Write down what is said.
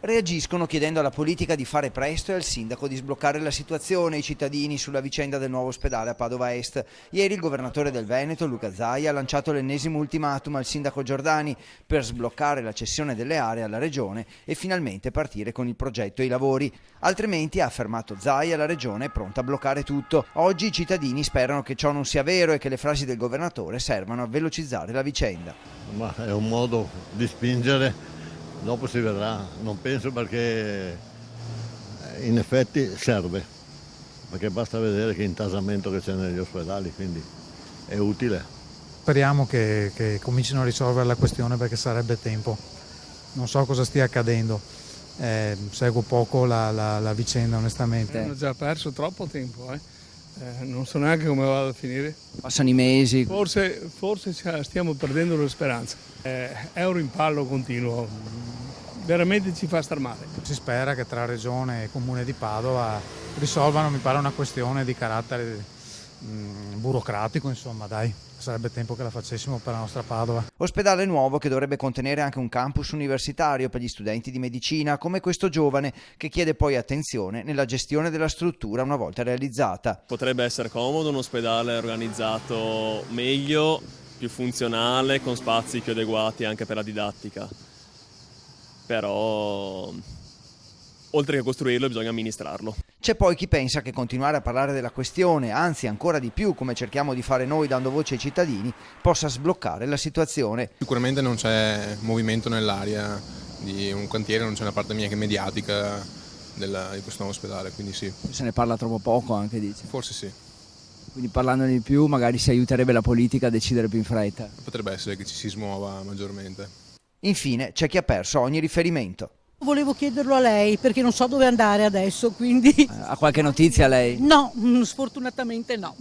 Reagiscono chiedendo alla politica di fare presto e al sindaco di sbloccare la situazione. I cittadini sulla vicenda del nuovo ospedale a Padova Est. Ieri il governatore del Veneto, Luca Zaia, ha lanciato l'ennesimo ultimatum al sindaco Giordani per sbloccare la cessione delle aree alla regione e finalmente partire con il progetto e i lavori. Altrimenti, ha affermato Zaia, la regione è pronta a bloccare tutto. Oggi i cittadini sperano che ciò non sia vero e che le frasi del governatore servano a velocizzare la vicenda. Ma è un modo di spingere. Dopo si vedrà, non penso, perché in effetti serve, perché basta vedere che intasamento che c'è negli ospedali, quindi è utile. Speriamo che comincino a risolvere la questione, perché sarebbe tempo. Non so cosa stia accadendo, seguo poco la vicenda onestamente. Hanno già perso troppo tempo, non so neanche come vada a finire. Passano i mesi. Forse stiamo perdendo le speranze. È un rimpallo continuo, veramente ci fa star male. Si spera che tra Regione e Comune di Padova risolvano, mi pare, una questione di carattere burocratico, insomma, dai. Sarebbe tempo che la facessimo per la nostra Padova. Ospedale nuovo che dovrebbe contenere anche un campus universitario per gli studenti di medicina, come questo giovane che chiede poi attenzione nella gestione della struttura una volta realizzata. Potrebbe essere comodo un ospedale organizzato meglio, più funzionale, con spazi più adeguati anche per la didattica. Però, oltre che costruirlo, bisogna amministrarlo. C'è poi chi pensa che continuare a parlare della questione, anzi ancora di più, come cerchiamo di fare noi dando voce ai cittadini, possa sbloccare la situazione. Sicuramente non c'è movimento nell'aria di un cantiere, non c'è una parte neanche mediatica di questo nuovo ospedale, quindi sì. Se ne parla troppo poco anche, dice. Forse sì. Quindi parlandone di più magari si aiuterebbe la politica a decidere più in fretta. Potrebbe essere che ci si smuova maggiormente. Infine c'è chi ha perso ogni riferimento. Volevo chiederlo a lei perché non so dove andare adesso, quindi... Ha qualche notizia lei? No, sfortunatamente no.